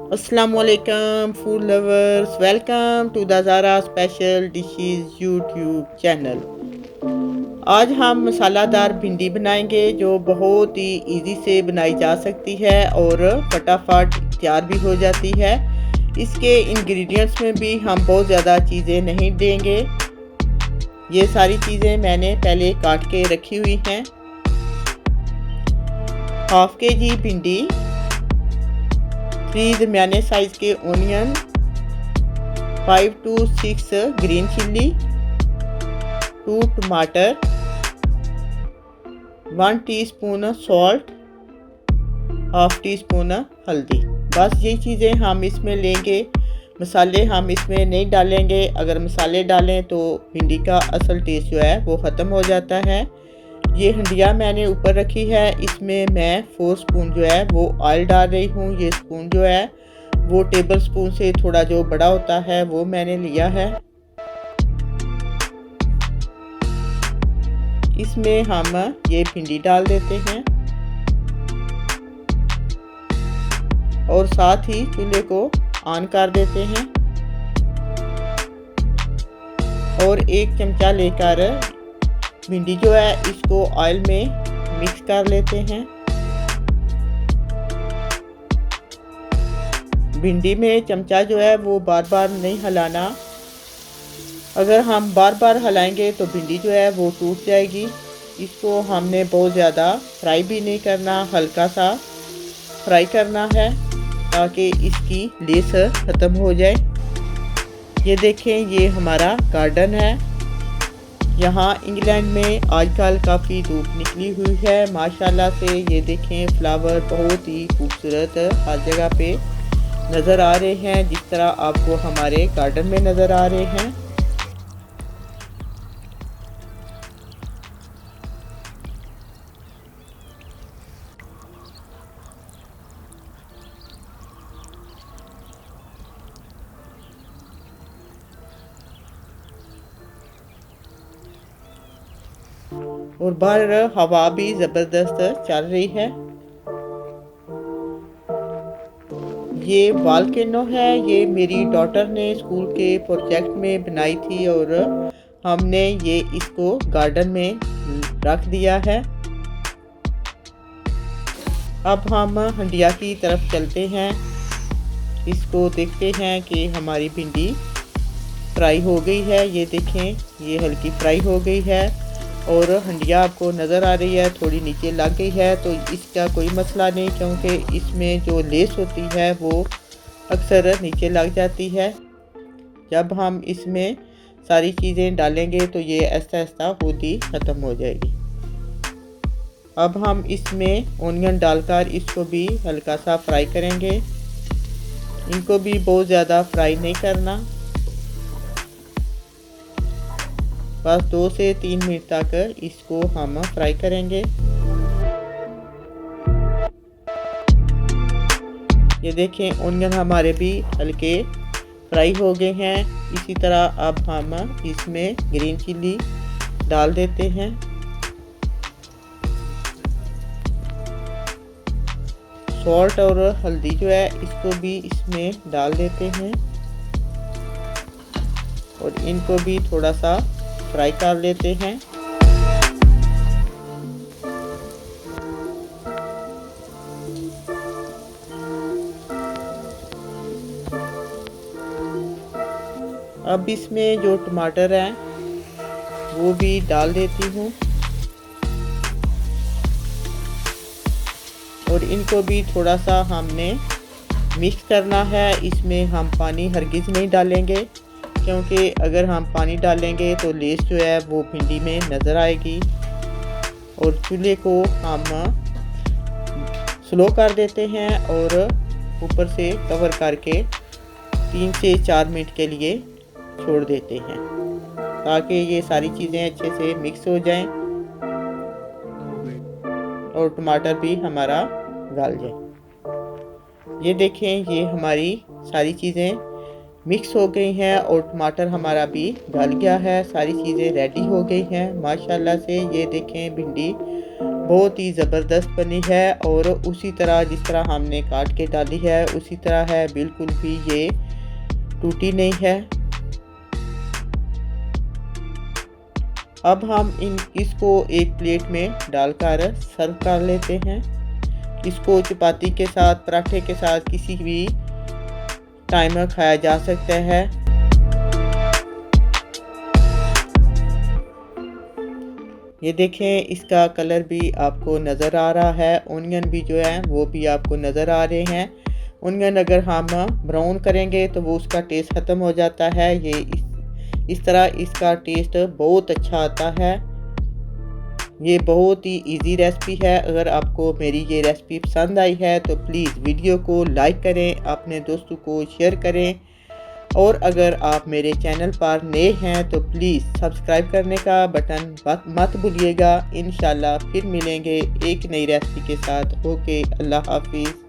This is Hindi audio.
Assalamualaikum food lovers, welcome to the Zara Special Dishes YouTube channel। आज हम मसालादार भिंडी बनाएंगे जो बहुत ही इजी से बनाई जा सकती है और फटाफट तैयार भी हो जाती है। इसके इंग्रेडिएंट्स में भी हम बहुत ज़्यादा चीज़ें नहीं देंगे। ये सारी चीज़ें मैंने पहले काट के रखी हुई हैं। हाफ के जी भिंडी, 3 दरमियाने साइज के ओनियन, 5 to 6 ग्रीन चिल्ली, 2 टमाटर, 1 teaspoon salt, half tea spoon हल्दी। बस यही चीज़ें हम इसमें लेंगे। मसाले हम इसमें नहीं डालेंगे। अगर मसाले डालें तो भिंडी का असल टेस्ट जो है वो ख़त्म हो जाता है। ये हंडिया मैंने ऊपर रखी है। इसमें मैं 4 स्पून जो है वो ऑयल डाल रही हूँ। ये स्पून जो है वो टेबल स्पून से थोड़ा जो बड़ा होता है वो मैंने लिया है। इसमें हम ये भिंडी डाल देते हैं और साथ ही चूल्हे को ऑन कर देते हैं और 1 चमचा लेकर भिंडी जो है इसको ऑयल में मिक्स कर लेते हैं। भिंडी में चमचा जो है वो बार बार नहीं हिलाना। अगर हम बार बार हिलाएंगे तो भिंडी जो है वो टूट जाएगी। इसको हमने बहुत ज़्यादा फ्राई भी नहीं करना, हल्का सा फ्राई करना है ताकि इसकी लेस ख़त्म हो जाए। ये देखें, ये हमारा गार्डन है। यहाँ इंग्लैंड में आजकल काफ़ी धूप निकली हुई है माशाल्लाह से। ये देखें, फ्लावर बहुत ही खूबसूरत हर जगह पे नज़र आ रहे हैं, जिस तरह आपको हमारे गार्डन में नज़र आ रहे हैं। और बाहर हवा भी ज़बरदस्त चल रही है। ये वॉल्केनो है। ये मेरी डॉटर ने स्कूल के प्रोजेक्ट में बनाई थी और हमने ये इसको गार्डन में रख दिया है। अब हम हंडिया की तरफ चलते हैं। इसको देखते हैं कि हमारी भिंडी फ्राई हो गई है। ये देखें, ये हल्की फ्राई हो गई है और हंडिया आपको नज़र आ रही है, थोड़ी नीचे लग गई है तो इसका कोई मसला नहीं, क्योंकि इसमें जो लेस होती है वो अक्सर नीचे लग जाती है। जब हम इसमें सारी चीज़ें डालेंगे तो ये ऐसा ऐसा खुद ही ख़त्म हो जाएगी। अब हम इसमें ओनियन डालकर इसको भी हल्का सा फ्राई करेंगे। इनको भी बहुत ज़्यादा फ्राई नहीं करना, बस 2 से 3 मिनट तक इसको हम फ्राई करेंगे। ये देखें, ओनियन हमारे भी हल्के फ्राई हो गए हैं। इसी तरह अब हम इसमें ग्रीन चिल्ली डाल देते हैं। सॉल्ट और हल्दी जो है इसको भी इसमें डाल देते हैं और इनको भी थोड़ा सा फ्राई कर लेते हैं। अब इसमें जो टमाटर हैं वो भी डाल देती हूँ और इनको भी थोड़ा सा हमने मिक्स करना है। इसमें हम पानी हरगिज़ नहीं डालेंगे, क्योंकि अगर हम पानी डालेंगे तो लेस जो है वो भिंडी में नज़र आएगी। और चूल्हे को हम स्लो कर देते हैं और ऊपर से कवर करके 3 से 4 मिनट के लिए छोड़ देते हैं ताकि ये सारी चीज़ें अच्छे से मिक्स हो जाएं और टमाटर भी हमारा गल जाए। ये देखें, ये हमारी सारी चीज़ें मिक्स हो गई हैं और टमाटर हमारा भी गल गया है। सारी चीज़ें रेडी हो गई हैं माशाल्लाह से। ये देखें, भिंडी बहुत ही ज़बरदस्त बनी है और उसी तरह जिस तरह हमने काट के डाली है उसी तरह है, बिल्कुल भी ये टूटी नहीं है। अब हम इसको एक प्लेट में डालकर सर्व कर लेते हैं। इसको चपाती के साथ, पराठे के साथ, किसी भी टाइम खाया जा सकता है। ये देखें, इसका कलर भी आपको नज़र आ रहा है, ऑनियन भी जो है वो भी आपको नज़र आ रहे हैं। ऑनियन अगर हम ब्राउन करेंगे तो वो उसका टेस्ट ख़त्म हो जाता है। ये इस तरह इसका टेस्ट बहुत अच्छा आता है। ये बहुत ही इजी रेसिपी है। अगर आपको मेरी ये रेसिपी पसंद आई है तो प्लीज़ वीडियो को लाइक करें, अपने दोस्तों को शेयर करें और अगर आप मेरे चैनल पर नए हैं तो प्लीज़ सब्सक्राइब करने का बटन मत भूलिएगा। इंशाल्लाह फिर मिलेंगे एक नई रेसिपी के साथ। ओके, अल्लाह हाफिज़।